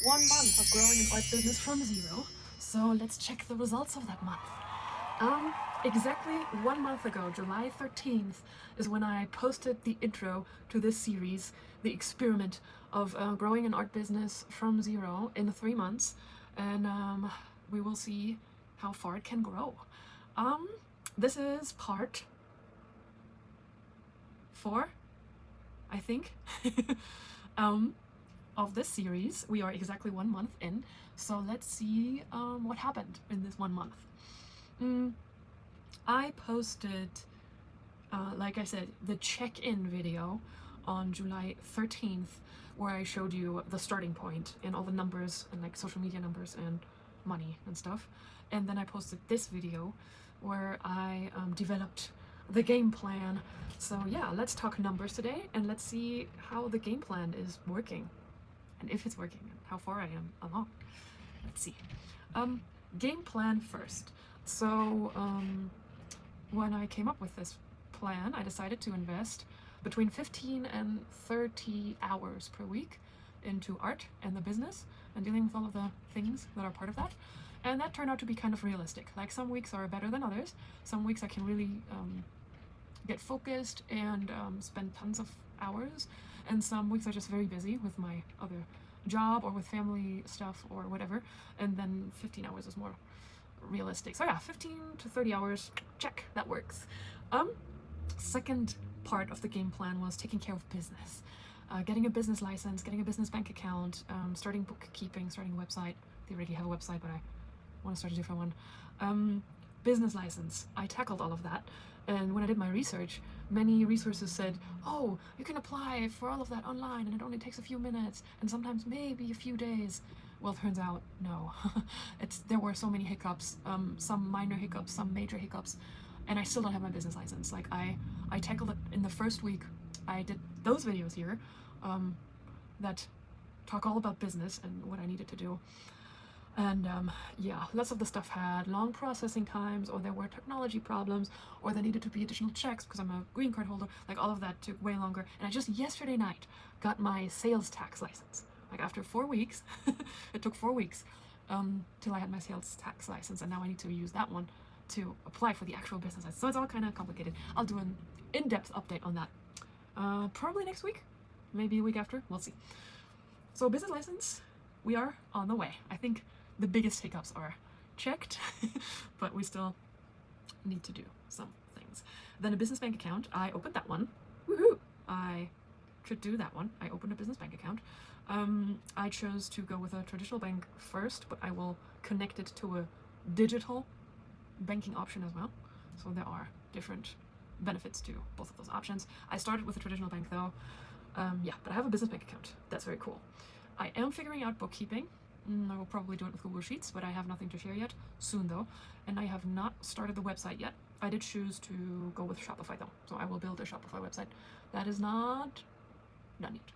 1 month of growing an art business from zero. So let's check the results of that month. Exactly 1 month ago, July 13th, is when I posted the intro to this series, the experiment of growing an art business from zero in 3 months, and we will see how far it can grow. This is part 4, I think, of this series. We are exactly 1 month in, so let's see what happened in this 1 month. I posted, like I said, the check-in video on July 13th, where I showed you the starting point and all the numbers and like social media numbers and money and stuff. And then I posted this video where I developed the game plan. So yeah, let's talk numbers today and let's see how the game plan is working and if it's working and how far I am along. Let's see. Game plan first. So when I came up with this plan, I decided to invest between 15 and 30 hours per week into art and the business and dealing with all of the things that are part of that. And that turned out to be kind of realistic. Like some weeks are better than others. Some weeks I can really get focused and spend tons of hours. And some weeks are just very busy with my other job or with family stuff or whatever. And then 15 hours is more realistic. So yeah, 15 to 30 hours, check, that works. Second part of the game plan was taking care of business. Getting a business license, getting a business bank account, starting bookkeeping, starting a website. They already have a website, but I want to start a different one. Business license, I tackled all of that. And when I did my research, many resources said, oh, you can apply for all of that online and it only takes a few minutes and sometimes maybe a few days. Well, turns out, no. There were so many hiccups, some minor hiccups, some major hiccups, and I still don't have my business license. Like I tackled it in the first week. I did those videos here that talk all about business and what I needed to do. And yeah, lots of the stuff had long processing times, or there were technology problems, or there needed to be additional checks because I'm a green card holder. Like all of that took way longer. And I just yesterday night got my sales tax license. Like after 4 weeks, it took 4 weeks till I had my sales tax license, and now I need to use that one to apply for the actual business license. So it's all kind of complicated. I'll do an in-depth update on that probably next week, maybe a week after. We'll see. So business license, we are on the way. I think the biggest hiccups are checked, but we still need to do some things. Then a business bank account, I opened that one. Woohoo! I could do that one. I opened a business bank account. I chose to go with a traditional bank first, but I will connect it to a digital banking option as well. So there are different benefits to both of those options. I started with a traditional bank though. Yeah, but I have a business bank account. That's very cool. I am figuring out bookkeeping. I will probably do it with Google Sheets, but I have nothing to share yet. Soon though. And I have not started the website yet. I did choose to go with Shopify though. So I will build a Shopify website. That is not done yet.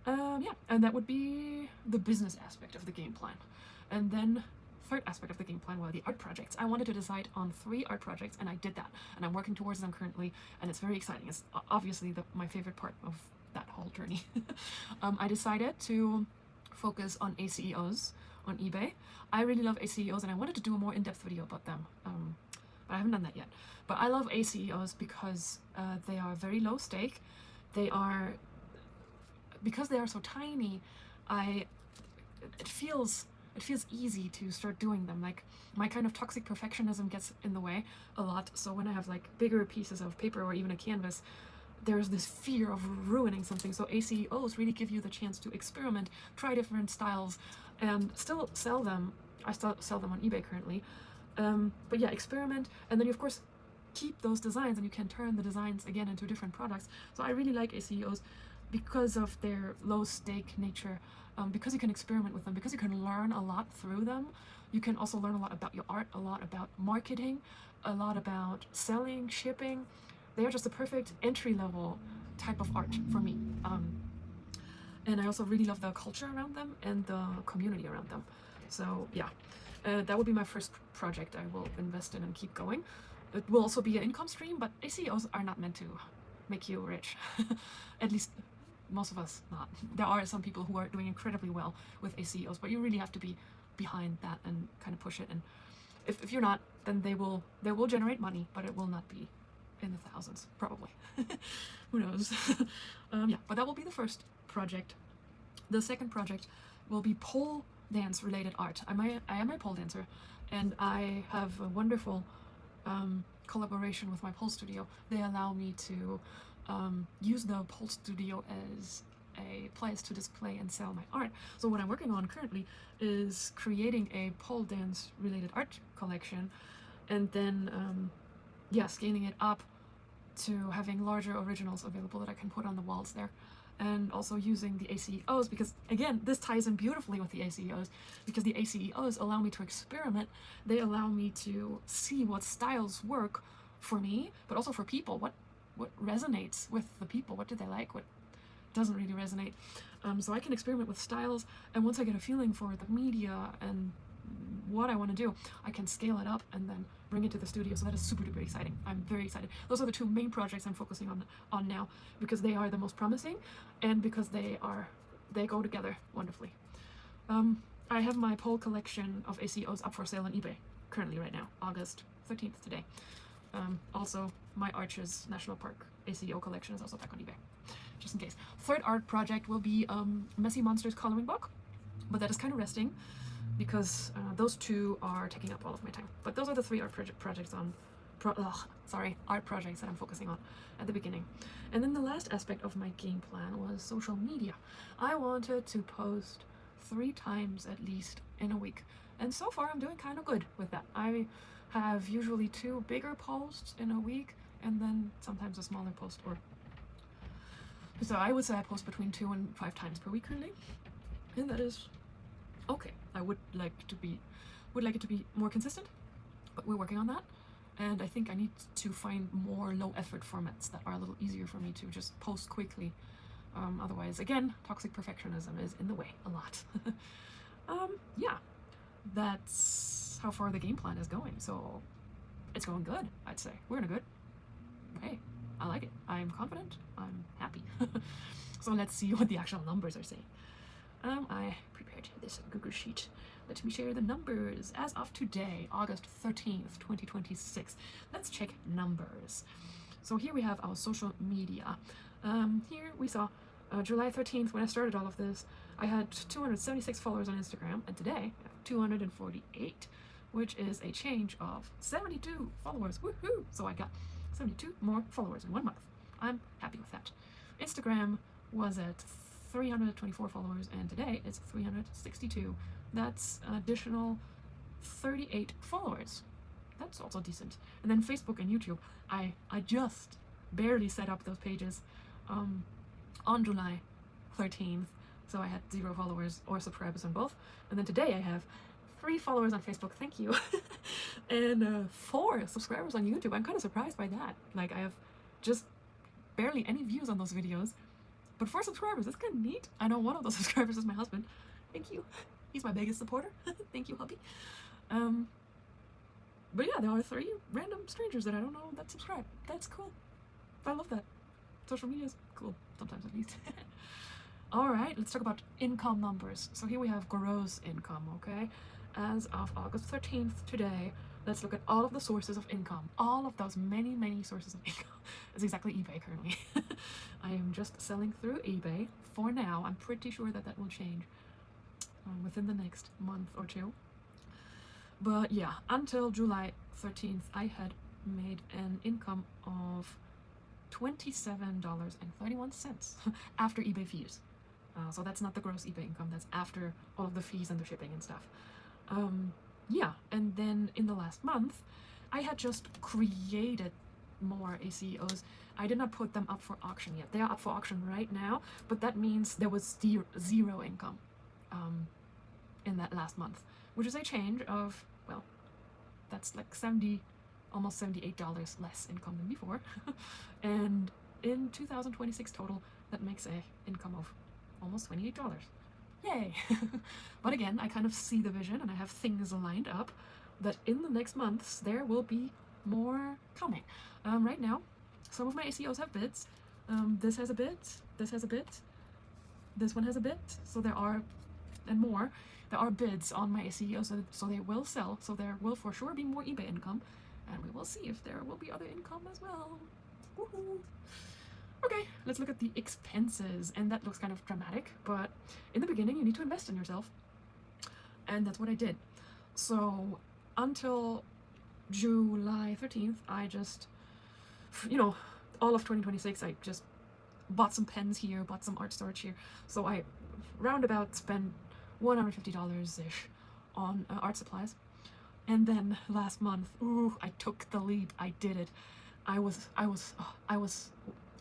Yeah, and that would be the business aspect of the game plan. And then third aspect of the game plan were the art projects. I wanted to decide on 3 art projects, and I did that. And I'm working towards them currently, and it's very exciting. It's obviously my favorite part of that whole journey. I decided to focus on ACEOs on eBay. I really love ACEOs, and I wanted to do a more in-depth video about them, but I haven't done that yet. But I love ACEOs because they are very low stake. Because they are so tiny, it feels easy to start doing them. Like my kind of toxic perfectionism gets in the way a lot. So when I have like bigger pieces of paper or even a canvas, there's this fear of ruining something. So ACEOs really give you the chance to experiment, try different styles, and still sell them. I still sell them on eBay currently. But yeah, experiment, and then you of course keep those designs, and you can turn the designs again into different products. So I really like ACEOs because of their low stake nature, because you can experiment with them, because you can learn a lot through them. You can also learn a lot about your art, a lot about marketing, a lot about selling, shipping. They are just the perfect entry-level type of art for me. And I also really love the culture around them and the community around them. So yeah, that would be my first project I will invest in and keep going. It will also be an income stream, but ACOs are not meant to make you rich. At least most of us not. There are some people who are doing incredibly well with ACEOs, but you really have to be behind that and kind of push it. And if you're not, then they will generate money, but it will not be in the thousands, probably. Who knows? Yeah, but that will be the first project. The second project will be pole dance related art. I am a pole dancer, and I have a wonderful collaboration with my pole studio. They allow me to use the pole studio as a place to display and sell my art. So what I'm working on currently is creating a pole dance related art collection, and then yeah, scaling it up to having larger originals available that I can put on the walls there. And also using the ACEOs, because again, this ties in beautifully with the ACEOs, because the ACEOs allow me to experiment. They allow me to see what styles work for me, but also for people. What resonates with the people? What do they like? What doesn't really resonate? So I can experiment with styles, and once I get a feeling for the media and what I want to do, I can scale it up and then bring it to the studio. So that is super duper exciting. I'm very excited. Those are the two main projects I'm focusing on now, because they are the most promising and because they go together wonderfully. I have my pole collection of ACEOs up for sale on eBay currently right now, August 13th today. Also, my Arches National Park ACEO collection is also back on eBay, just in case. Third art project will be Messy Monsters coloring book, but that is kind of resting because those two are taking up all of my time. But those are the three art projects that I'm focusing on at the beginning. And then the last aspect of my game plan was social media. I wanted to post 3 times at least in a week, and so far I'm doing kind of good with that. I have usually 2 bigger posts in a week, and then sometimes a smaller post. Or so I would say I post between 2 and 5 times per week currently, and that is okay. I would like it to be more consistent, but we're working on that. And I think I need to find more low effort formats that are a little easier for me to just post quickly. Otherwise, again, toxic perfectionism is in the way a lot. Yeah, that's how far the game plan is going. So it's going good, I'd say. We're in a good way. I like it. I'm confident. I'm happy. So let's see what the actual numbers are saying. I prepared this Google Sheet. Let me share the numbers as of today, August 13th, 2026. Let's check numbers. So here we have our social media. Here we saw July 13th, when I started all of this, I had 276 followers on Instagram, and today I have 248, which is a change of 72 followers. Woohoo! So I got 72 more followers in 1 month. I'm happy with that. Instagram was at 324 followers, and today it's 362. That's an additional 38 followers. That's also decent. And then Facebook and YouTube, I just barely set up those pages on July 13th, so I had 0 followers or subscribers on both. And then today I have 3 followers on Facebook, thank you, and 4 subscribers on YouTube. I'm kind of surprised by that. Like, I have just barely any views on those videos, but 4 subscribers, that's kind of neat. I know one of those subscribers is my husband. Thank you. He's my biggest supporter. Thank you, hubby. But yeah, there are 3 random strangers that I don't know that subscribe. That's cool. I love that. Social media is cool, sometimes at least. Alright, let's talk about income numbers. So here we have gross income, okay? As of August 13th today, let's look at all of the sources of income. All of those many, many sources of income. It's exactly eBay currently. I am just selling through eBay for now. I'm pretty sure that will change within the next month or 2. But yeah, until July 13th, I had made an income of $27.31 after eBay fees. So that's not the gross eBay income, that's after all of the fees and the shipping and stuff. Yeah, and then in the last month, I had just created more ACEOs. I did not put them up for auction yet. They are up for auction right now, but that means there was zero income in that last month, which is a change of, well, that's like almost $78 less income than before. And in 2026 total, that makes a income of almost $28. Yay! But again, I kind of see the vision, and I have things lined up that in the next months there will be more coming. Right now, some of my ACEOs have bids. This has a bid, this has a bid, this one has a bid, so there are, and more, there are bids on my ACEOs, so they will sell, so there will for sure be more eBay income, and we will see if there will be other income as well. Woohoo! Okay, let's look at the expenses, and that looks kind of dramatic, but in the beginning you need to invest in yourself, and that's what I did. So until July 13th, I just, you know, all of 2026, I just bought some pens here, bought some art storage here, so I roundabout spent $150-ish on art supplies. And then last month, ooh, I took the leap. I did it. I was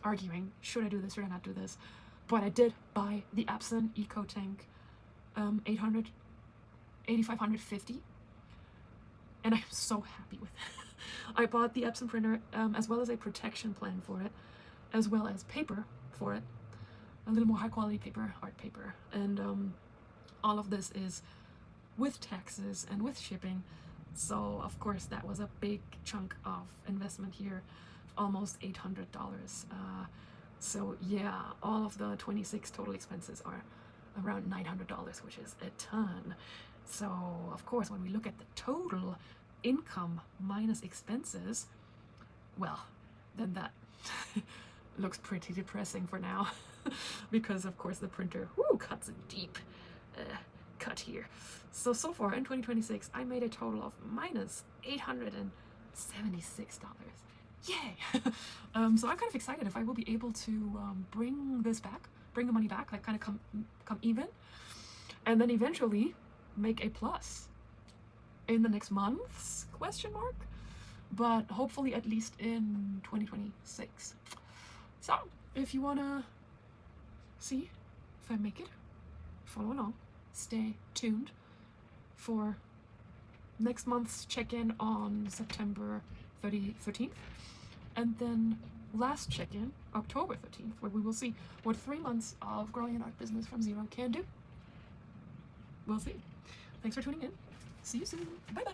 arguing, should I do this, should I not do this? But I did buy the Epson Eco Tank 8550, and I'm so happy with it. I bought the Epson printer as well as a protection plan for it, as well as paper for it, a little more high quality paper, art paper, and all of this is with taxes and with shipping. So of course that was a big chunk of investment here, almost $800. So yeah, all of the 26 total expenses are around $900, which is a ton. So of course when we look at the total income minus expenses, well, then that looks pretty depressing for now. Because of course the printer cuts a deep cut here. So far in 2026 I made a total of minus $876. Yay! So I'm kind of excited if I will be able to bring the money back, like kind of come even, and then eventually make a plus in the next months, question mark, but hopefully at least in 2026. So if you wanna see if I make it, follow along, stay tuned for next month's check-in on September 13th, and then last check-in October 13th, where we will see what 3 months of growing an art business from zero can do. We'll see. Thanks for tuning in. See you soon. Bye bye.